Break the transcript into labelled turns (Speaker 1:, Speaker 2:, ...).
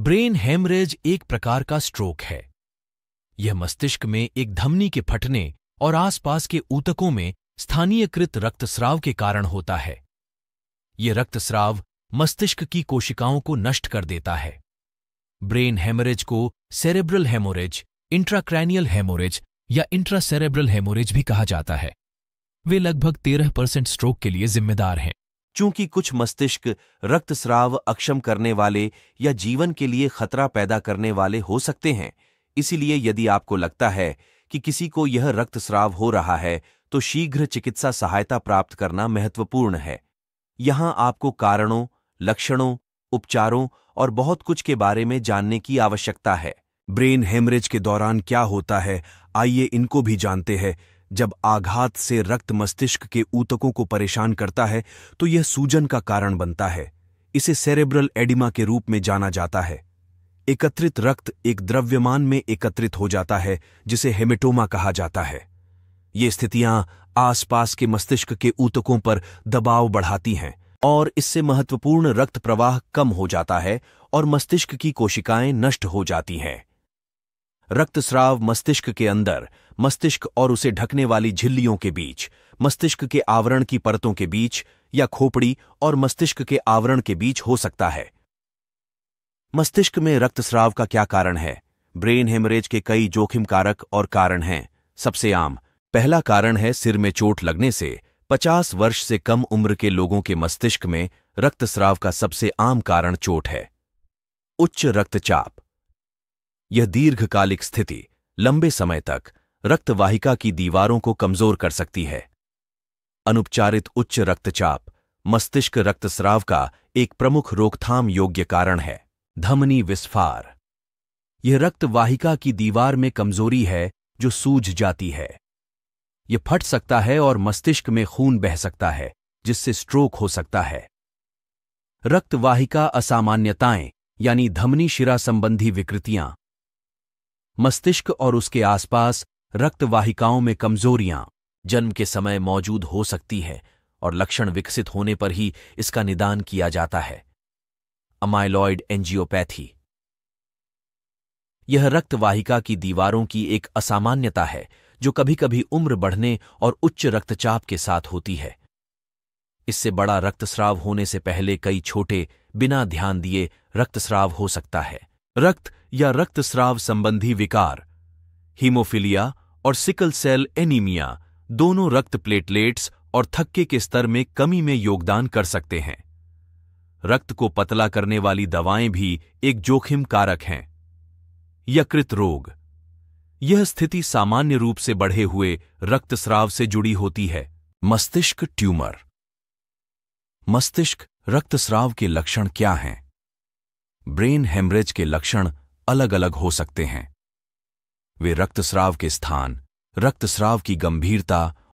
Speaker 1: Brain haemorrhage एक प्रकार का स्ट्रोक है। यह मस्तिष्क में एक धमनी के फटने और आसपास के ऊतकों में स्थानीयकृत रक्तस्राव के कारण होता है। यह रक्तस्राव मस्तिष्क की कोशिकाओं को नष्ट कर देता है। ब्रेन हेमरेज को सेरेब्रल हेमोरेज, इंट्राक्रैनियल हेमोरेज या इंट्रासेरेब्रल हेमोरेज भी कहा जाता है। वे लगभग 13% स्ट्रोक के लिए जिम्मेदार हैं।
Speaker 2: चूंकि कुछ मस्तिष्क रक्तस्राव अक्षम करने वाले या जीवन के लिए खतरा पैदा करने वाले हो सकते हैं, इसलिए यदि आपको लगता है कि किसी को यह रक्तस्राव हो रहा है तो शीघ्र चिकित्सा सहायता प्राप्त करना महत्वपूर्ण है। यहां आपको कारणों, लक्षणों, उपचारों और बहुत कुछ के बारे में जानने की आवश्यकता है।
Speaker 3: ब्रेन हेमरेज के दौरान क्या होता है, आइए इनको भी जानते हैं। जब आघात से रक्त मस्तिष्क के ऊतकों को परेशान करता है तो यह सूजन का कारण बनता है। इसे सेरेब्रल एडिमा के रूप में जाना जाता है। एकत्रित रक्त एक द्रव्यमान में एकत्रित हो जाता है जिसे हेमेटोमा कहा जाता है। ये स्थितियां आसपास के मस्तिष्क के ऊतकों पर दबाव बढ़ाती हैं और इससे महत्वपूर्ण रक्त प्रवाह कम हो जाता है और मस्तिष्क की कोशिकाएं नष्ट हो जाती हैं। रक्तस्राव मस्तिष्क के अंदर, मस्तिष्क और उसे ढकने वाली झिल्लियों के बीच, मस्तिष्क के आवरण की परतों के बीच या खोपड़ी और मस्तिष्क के आवरण के बीच हो सकता है। मस्तिष्क में रक्तस्राव का क्या कारण है? ब्रेन हेमरेज के कई जोखिम कारक और कारण हैं। सबसे आम पहला कारण है सिर में चोट लगने से। 50 वर्ष से कम उम्र के लोगों के मस्तिष्क में रक्तस्राव का सबसे आम कारण चोट है। उच्च रक्तचाप। यह दीर्घकालिक स्थिति लंबे समय तक रक्तवाहिका की दीवारों को कमजोर कर सकती है। अनुपचारित उच्च रक्तचाप मस्तिष्क रक्तस्राव का एक प्रमुख रोकथाम योग्य कारण है। धमनी विस्फार। यह रक्तवाहिका की दीवार में कमजोरी है जो सूज जाती है। यह फट सकता है और मस्तिष्क में खून बह सकता है, जिससे स्ट्रोक हो सकता है। रक्तवाहिका असामान्यताएं यानी धमनी शिरा संबंधी विकृतियां। मस्तिष्क और उसके आसपास रक्तवाहिकाओं में कमजोरियां जन्म के समय मौजूद हो सकती है और लक्षण विकसित होने पर ही इसका निदान किया जाता है। Amyloid angiopathy. यह रक्तवाहिका की दीवारों की एक असामान्यता है जो कभी-कभी उम्र बढ़ने और उच्च रक्तचाप के साथ होती है। इससे बड़ा रक्तस्राव होने से पहले कई छोटे, बिना ध्यान दिए रक्तस्राव हो सकता है। रक्त या रक्तस्राव संबंधी विकार। हीमोफीलिया और सिकल सेल एनीमिया दोनों रक्त प्लेटलेट्स और थक्के के स्तर में कमी में योगदान कर सकते हैं। रक्त को पतला करने वाली दवाएं भी एक जोखिम कारक हैं। यकृत रोग। यह स्थिति सामान्य रूप से बढ़े हुए रक्तस्राव से जुड़ी होती है। मस्तिष्क ट्यूमर। मस्तिष्क रक्तस्राव के लक्षण क्या हैं? ब्रेन हेमरेज के लक्षण अलग अलग हो सकते हैं। वे रक्तस्राव के स्थान, रक्तस्राव की गंभीरता